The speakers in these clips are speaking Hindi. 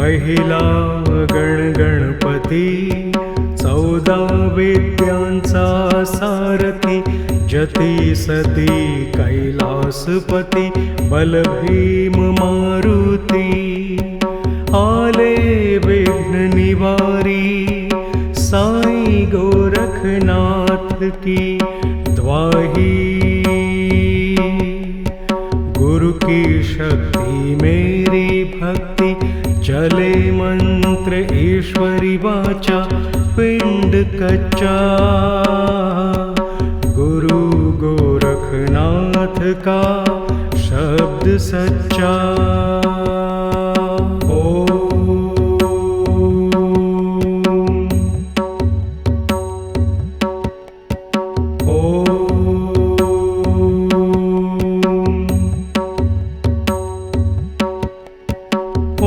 पहिला गण गणपती, 14 विद्यांचा सारथी, जती सती कैलासपती, बलभीम मारुती. आले विघ्न निवारी, साई गोरखनाथ की द्वाही. गुरु की शक्ति मेरी भक्ति, चले मंत्र ईश्वरी वाचा, पिंड कच्चा गुरु गोरखनाथ का शब्द सच्चा.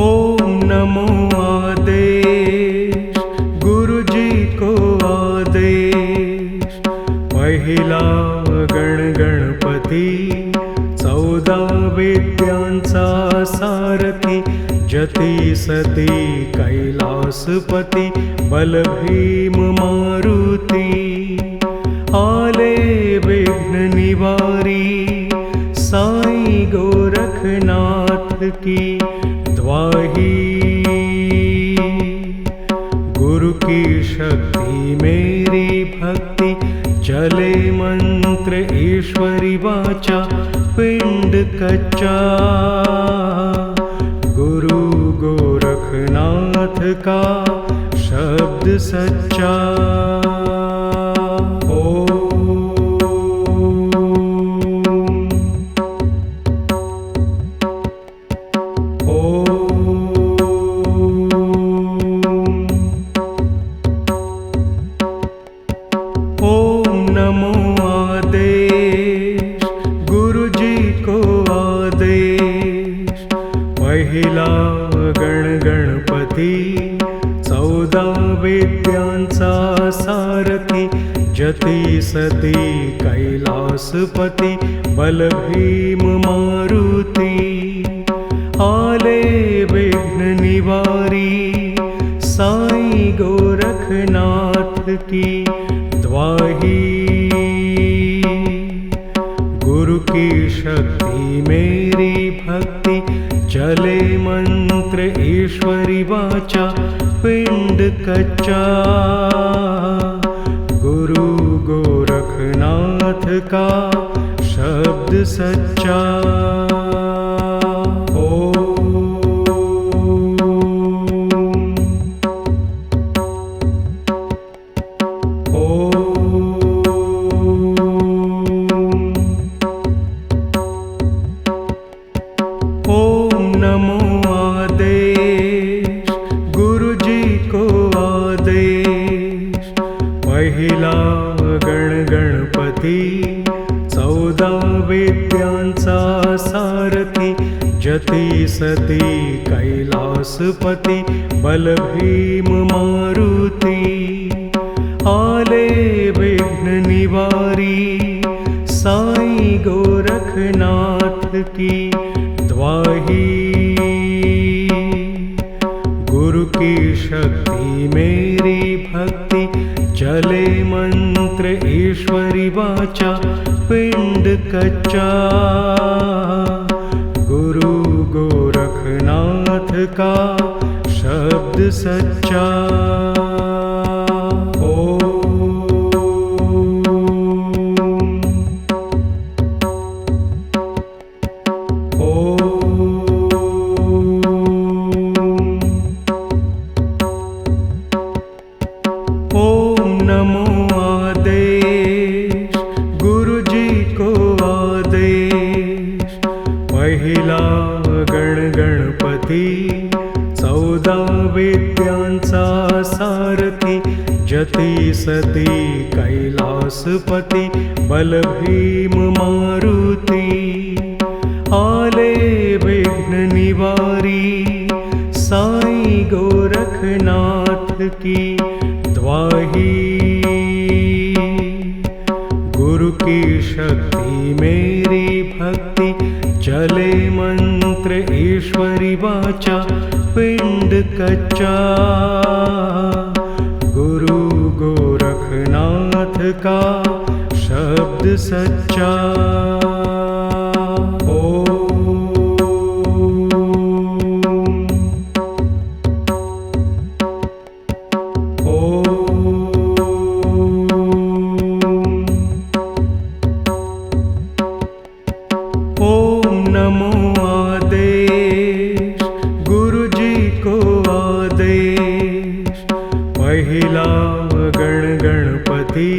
ओम नमो आदेश, गुरु जी को आदेश. पहिला गण गणपती, 14 विद्यांचा सारथी, जती सती कैलासपती, बलभीम मारुती. आले विघ्न निवारी, साई गोरखनाथ की द्वाही. गुरु की शक्ति मेरी भक्ति, चले मंत्र ईश्वरी वाचा, पिंड कच्चा गुरु गोरखनाथ का शब्द सच्चा. ओम नमो आदेश, गुरु जी को आदेश. पहिला गण गणपती, 14 विद्यांचा सारथी, जती सती कैलासपती, बलभीम मारुती. आले विघ्न निवारी, साई गोरखनाथ की द्वाही. गुरु की शक्ति मेरी भक्ति, चले मंत्र ईश्वरी वाचा, पिंड कच्चा गुरु गोरखनाथ का शब्द सच्चा. ओम नमो आदेश, गुरु जी को आदेश. पहिला गण गणपती, 14 विद्यांचा सारथी, जती सती कैलासपती, बलभीम मारुती. आले विघ्न निवारी, साई गोरखनाथ की द्वाही. गुरु की शक्ति मेरी भक्ति, चले मंत्र ईश्वरी वाचा, पिंड कच्चा गुरु गोरखनाथ का शब्द सच्चा. ओम नमो आदेश, गुरु जी को आदेश. पहिला गण गणपती, 14 विद्यांचा सारथी, जती सती कैलासपती, बलभीम मारुती. आले विघ्न निवारी, साई गोरखनाथ की द्वाही. गुरु की शक्ति मेरी भक्ति, चले मंत्र ईश्वरी ईश्वरी वाचा पिंड कच्चा, गुरु गोरखनाथ का शब्द सच्चा। ओम नमो आदेश, गुरु जी को आदेश। पहिला गण गणपती,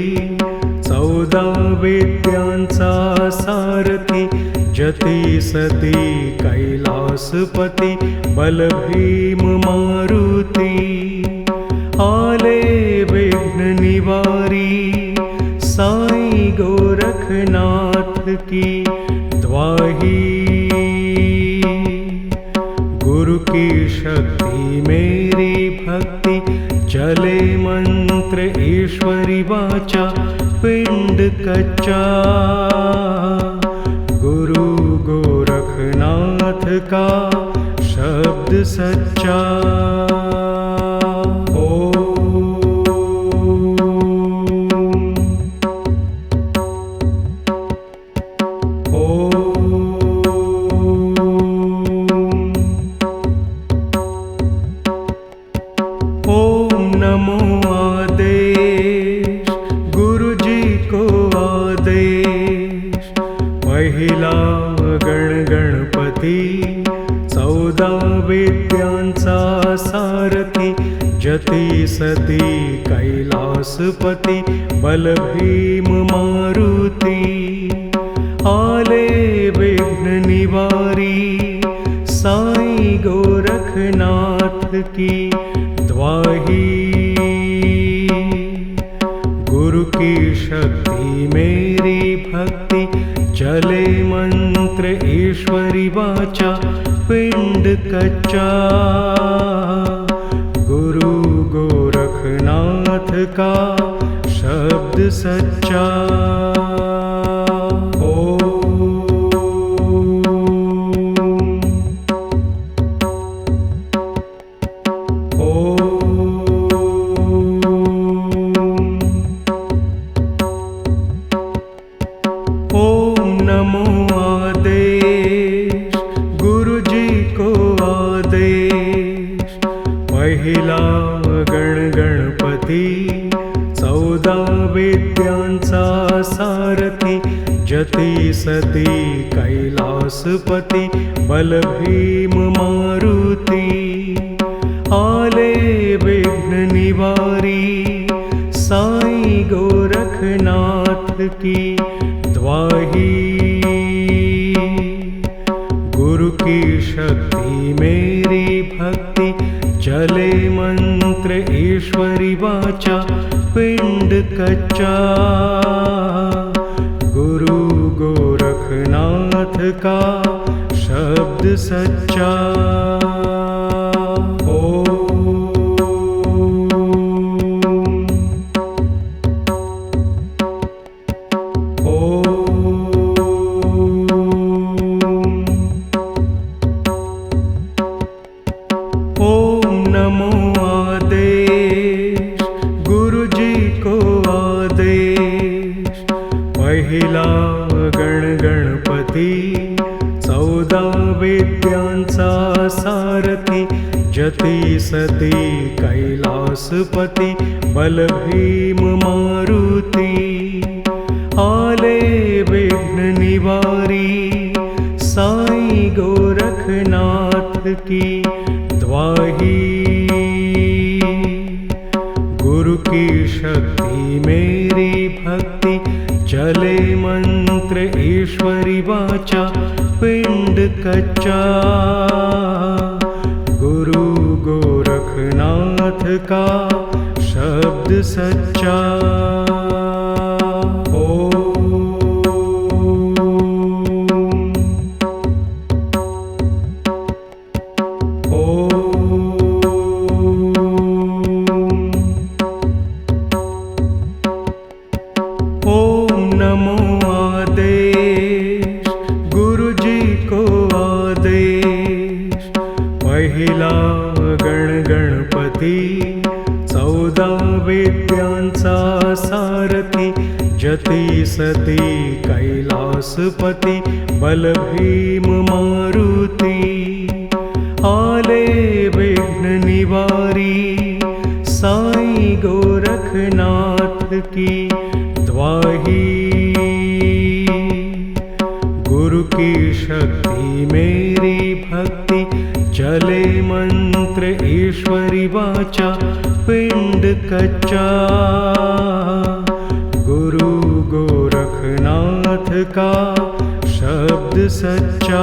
14 विद्यांचा सारथी। जती सती कैलासपती, बलभीम मारुती। आले विघ्न निवारी, साई गोरखनाथ की द्वाही। गुरु की शक्ति मेरी भक्ति, चले मंत्र ईश्वरी वाचा पिंड कच्चा। गुरु गोरखनाथ का शब्द सच्चा। ओम नमो आदेश, गुरु जी को आदेश। पहिला गण गणपती, 14 विद्यांचा सारथी। जती सती कैलासपती, बलभीम मारुती। आले विघ्न निवारी, साई गोरखनाथ की द्वाही। गुरु की शक्ति मेरी भक्ति, चले मंत्र ईश्वरी वाचा पिंड कच्चा। गुरु गोरखनाथ का शब्द सच्चा। ओम नमो आदेश, गुरु जी को आदेश। पहिला गण गणपती, 14 विद्यांचा सारथी। जती सती कैलासपती, बलभीम मारुती। आले विघ्न निवारी, साई गोरखनाथ की द्वाही। गुरु की शक्ति मेरी भक्ति, चले मंत्र ईश्वरी वाचा पिंड कच्चा। गुरु गोरखनाथ का शब्द सच्चा। ओम नमो आदेश, गुरु जी को आदेश। पहिला गण गणपती, 14 विद्यांचा सारथी। जती सती कैलासपती, बलभीम मारुती। आले विघ्न निवारी, साई गोरखनाथ की द्वाही। गुरु की शक्ति मेरी भक्ति, चले मंत्र ईश्वरी वाचा पिंड कच्चा। गुरु गोरखनाथ का शब्द सच्चा। ओम नमो आदेश, गुरु जी को आदेश। पहिला गणपती 14 वेद्यांचा सारथी जती सती कैलासपती बलभीम मारुती आले विघ्न निवारी साई गोरखनाथ की द्वाही गुरु की शक्ति मेरी भक्ति चले मंत्र ईश्वरी वाचा पिंड कच्चा गुरु गोरखनाथ का शब्द सच्चा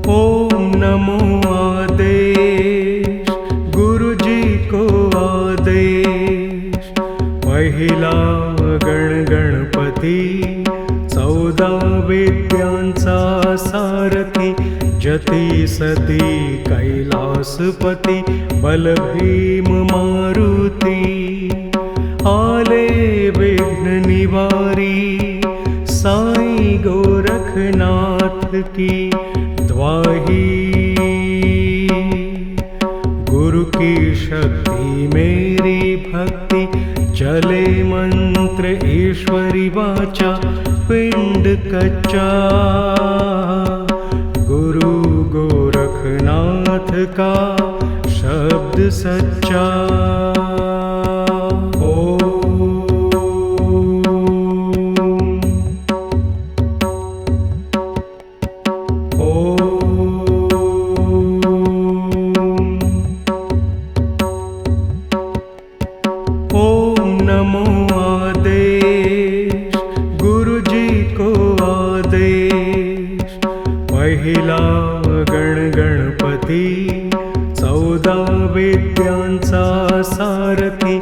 ओम नमो आदेश गुरु जी को आदेश पहिला गणपती 14 वेद्यांचा सारथी जती सती कैलासपती बलभीम मारुती आले विघ्न निवारी साई गोरखनाथ की द्वाही गुरु की शक्ति मेरी भक्ति चले मंत्र ईश्वरी वाचा पिंड कच्चा गुरु गोरखनाथ का शब्द सच्चा ओम नमो आदेश गुरु जी को आदेश पहिला गणपती 14 वेद्यांचा सारथी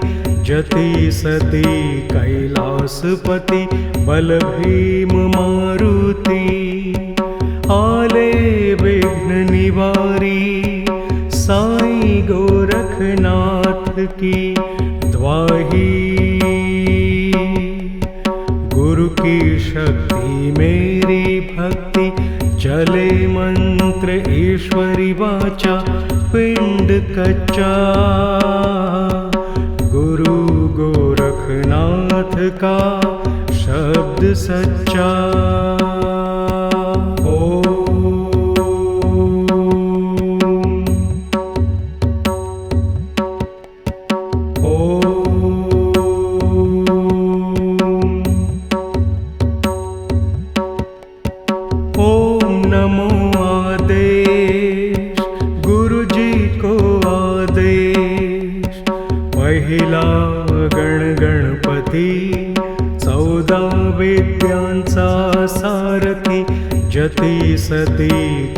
जती सती कैलासपती बलभीम मारुती आले विघ्न निवारी साई गोरखनाथ की द्वाही गुरु की शक्ति मेरी भक्ति चले मंत्र ईश्वरी वाचा पिंड कच्चा गुरु गोरखनाथ का शब्द सच्चा ओम नमो आदेश गुरु जी को आदेश पहिला गणपती 14 वेद्यांचा सारथी जती सती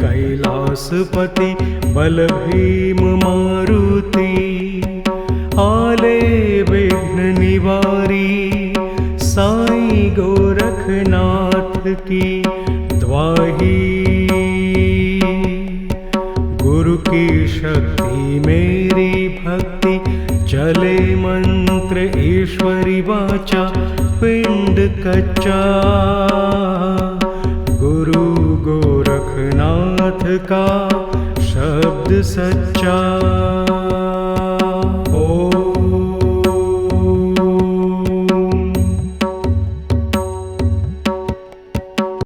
कैलासपती बलभीम मारुती आले विघ्न निवारी साई गोरखनाथ की द्वाही गुरु की शक्ति मेरी भक्ति चले मंत्र ईश्वरी वाचा पिंड कच्चा गुरु गोरखनाथ का शब्द सच्चा